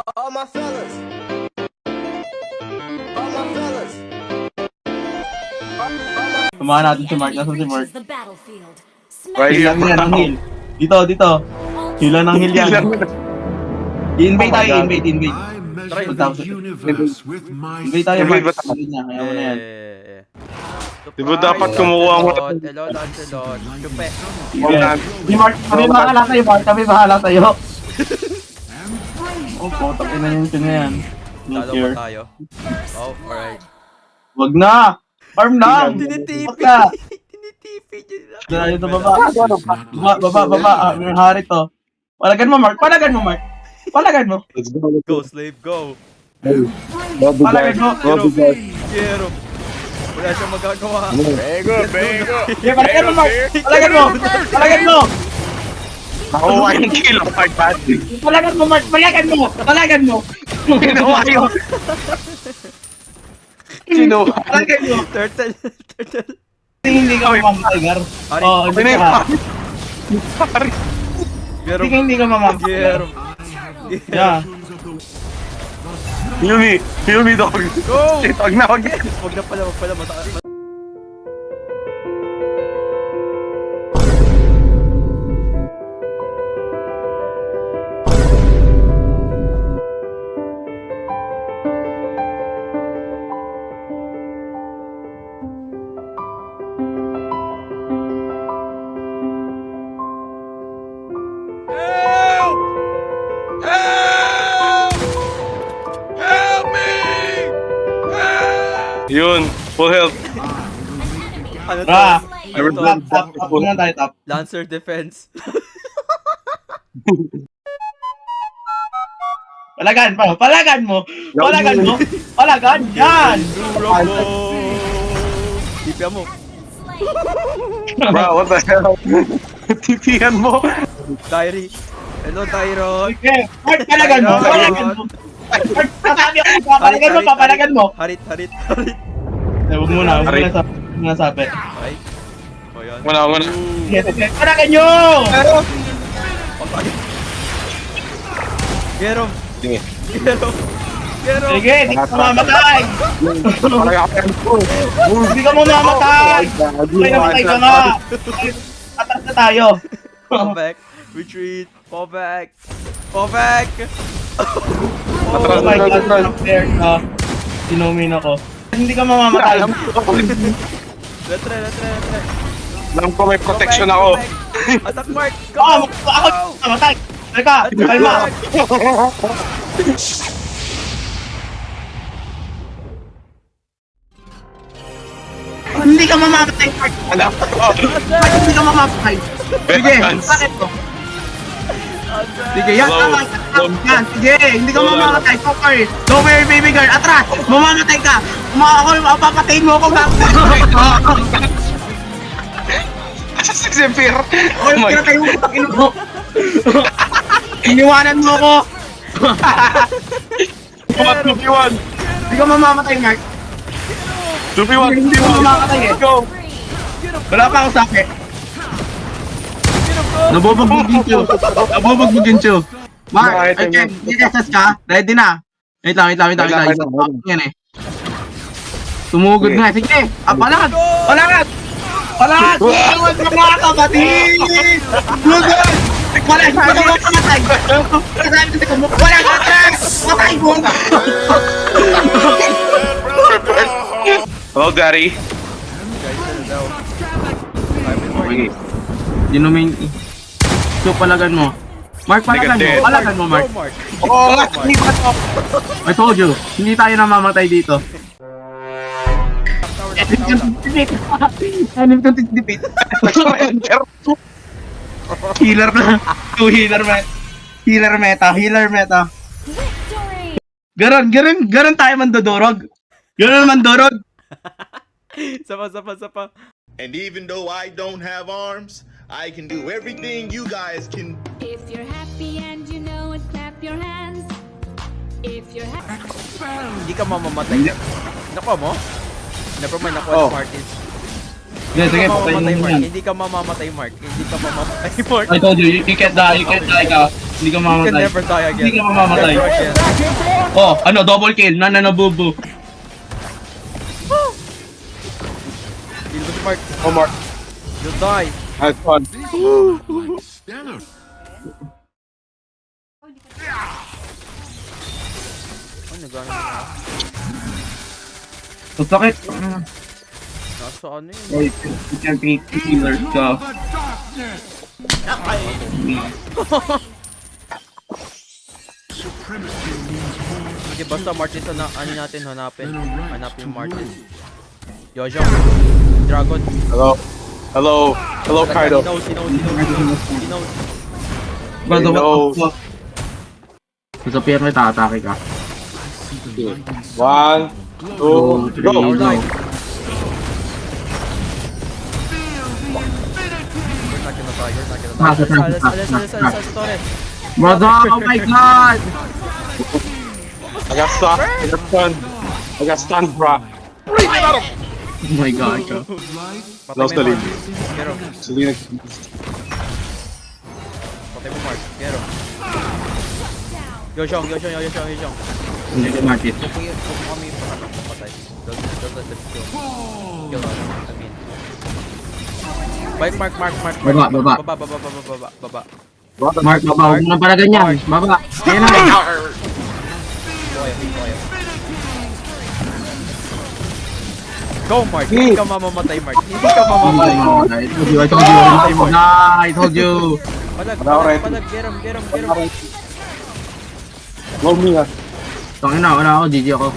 All my fellas. All my fellas. Tumahan natin si Mark. Nasaan si Mark? The battlefield. Right Heal here. lang yan, ang heal. Dito. Heal ng heal yan. I-invade tayo, invade. I Try measure it out. the universe with my Invade tayo, Invade Mark. ba tayo? Invade niya, kaya mo na yan. Di ba dapat kumuha mo? Hello, Lancelot. Chupe. Si Mark, kami bahala sa'yo, Mark. Kami bahala sa'yo. Oh, putang ina yung chin na yan. Not Talo here. ba tayo? Oh, alright. Wag na! Farm lang! Tinitipi! Wag na! Tinitipi nila. Dito sa baba. Baba. May hari to. Palagan mo, Mark. Palagan mo. Let's go. Go, slave, go. Palagan mo. Quiero. Wala siyang magagawa. Yeah, palagan mo, Mark. Palagan mo. Nakuha yung kill of my bad. Palagan mo, Mark. Palagan mo. Ginawa yun. Sino? Palagan mo. Turtle. Hindi ka mamamatay, Gar. Hari. Oo, hindi ka. Quiero. Hindi ka mamamatay. Quiero. Yeah. Heal me, dog. Go! Shit, wag na. Wag na pala. Yun, full health. Ano to? Ra. Ano to? Top muna tayo, top. Lancer defense. Palagan mo. Palagan. Yan. Robo! Tipya mo. Bro, what the hell? TPN mo. Diary. Hello, Tyron. Okay. Mark, palagan mo. Mark, sasabi ako, papalagan mo. Harit. Huwag muna sabi. Okay. O yan. Muna. Sige, palagan nyo! Quiero. Sige. Sige, hindi ka mamamatay! Hindi ka mamamatay! Ay, namatay ka nga! Atras na tayo! Fall back. Retreat. Fall back. Oh my God, I'm there ka. Sinumin ako. Hindi ka mamamatay. Letre. Alam ko may Go protection back, ako. go back. Attack mark. Go. Ako mamamatay! Teka, kalma! Hindi ka mamamatay, Mark! Alam ko. Mark, hindi ka mamamatay! Sige, bakit to? Sige, yan, Hello. tama. Yan, sige, hindi ka mamamatay. Don't worry, baby girl. Atras! Mamamatay ka! Papatayin mo ako, gago! Asa si Zephyr? Oh my God. Pinatay mo sa ino mo! Iniwanan mo ako! Come on, 2v1. Hindi ka mamamatay, Mark. 2v1. Hindi ka mamamatay eh. Let's go. Wala pa akong sakit. Nabubugbugin siyo. Mark, okay, DSS ka? Ready na? Wait lang. Yan eh. Tumugod nga. Sige, palakad! Iwan ka mga kapatid! Lugod! Wala ka mamamatay! Wala ka atras! Patay mo! Hello, Daddy. Okay. Dinumin. So, palagan mo. Mark, palagan mo, Mark. Go, Mark. Oo nga, hindi ba to? I told you, hindi tayo namamatay dito. Enemy content defeat. Healer na. Healer meta. Ganon tayo mandodorog. Sapa. And even though I don't have arms, I can do everything you guys can. If you're happy and you know it, clap your hands. If you're happy. Hindi ka mamamatay. Nakuha mo? Never mind, nakuha ni Martin. Sige, patayin mo yan. Hindi ka mamamatay, Mark. Hindi ka mamamatay, Mark. I told you, you can't die ka. Hindi ka You can mamamatay. never die again. Hindi ka mamamatay. Never again. Oh, ano, double kill. Nananabubu. Heal mo si Mark. Oh, Mark. You'll die. Have fun. Stellar. Ay, nagana na. Ang sakit. Nasa ano yun? Wait, you can take healers ka. Supremacy means more Sige, basta Martin sa ano natin hanapin. Hanapin yung Martin. Yojo. Dragon. Hello. Hello. Hello, Kaido. He knows, he knows, he knows. He knows. Basta No. what the fuck? Sa pier may tatake ka. 1, 2, Three, go. Our go. life. You're not gonna die, you're not gonna die. Let's torre. Brother, oh my god! I got stuck. I got stunned. I got stunned, bro. Oh my god, ka. Patay Lost mo the yung lead. Mark. Pero, Selena. patay mo Mark. Pero. Yoshong. Hindi ko market. Kung kami patay. Don't let them kill. Kill us. I mean. Bye, Mark. Baba. Mark, baba. Huwag mo na pala ganyan. Baba. Ayan na. Koya. Go, Mark. Hindi ka mamamatay, Mark. Hindi ka mamamatay. I told you. Palag. Get him. Blow me up. Tangin na, wala ako. GG ako.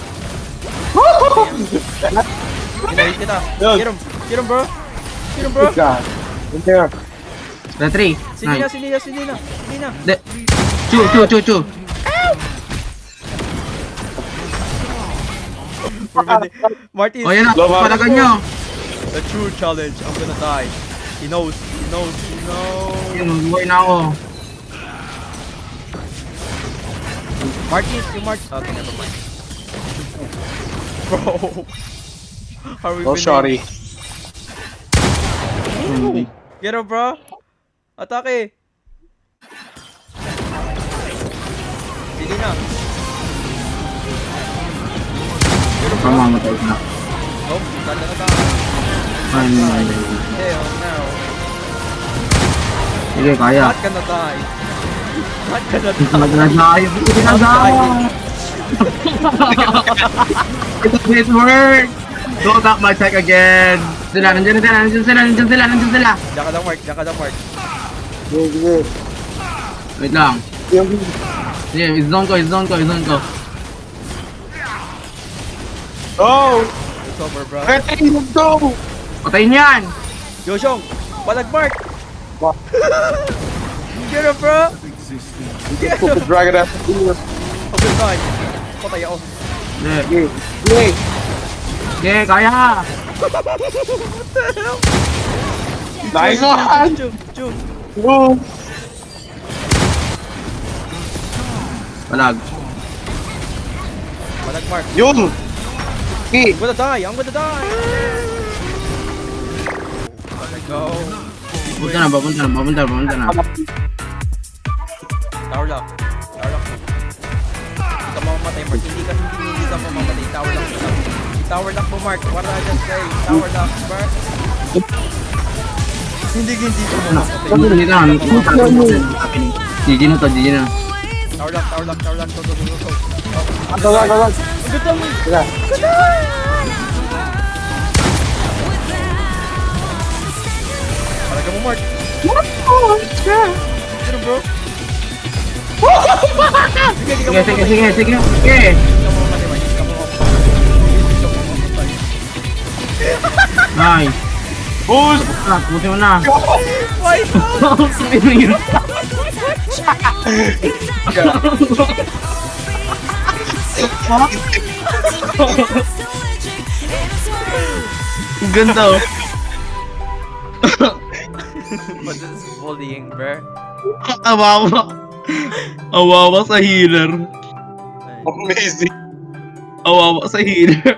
Hinahin kita. Yun. Get him, bro. Good God. In there. The 3. Sige na. Chu. Martin, O yan na. Love, Palagan nyo. the true challenge. I'm gonna die. He knows. Yun, buhay na ako. Martin, okay, never mind. Bro. How are we Oh, winning? shorty. Get him, bro. Atake. Sige na. Mamamatay na. Nope, ganda na ka. Ay, Hell no. sige, kaya. Not gonna die. Nagdadayo. It work! Don't tap my tech again! Nandiyan sila. Diyan ka lang, Mark. Wait lang. Sige, i-zone ko. Oh! It's over, bro. Let's go! Patayin yan! Yoshong, palag, Mark. What? Get him, bro. Get him. Put the dragon ass here. I'm gonna die. Patay ako. Sige, Yay! sige, kaya! Nice one! Chug. Woo! Palag. Palag, Mark. Yun! Okay. I'm gonna die. Go. Papunta na. Tower lock. Hindi ka mamamatay, Mark. Hindi ka mamamatay. Tower lock mo, Mark. What I just say. Tower lock, Mark. Hindi ka mamamatay. GG na to. Tower lock. Go. Go. Ganda mo. Talaga mo, Mark. Sino, bro? Sige. Hindi ka mamamatay, Mark. Hindi ka mamamatay. Nice. Boost! Puti mo na. Why? Ganda oh. But this is bullying, bro. Awawa sa healer. Amazing! Awawa sa healer.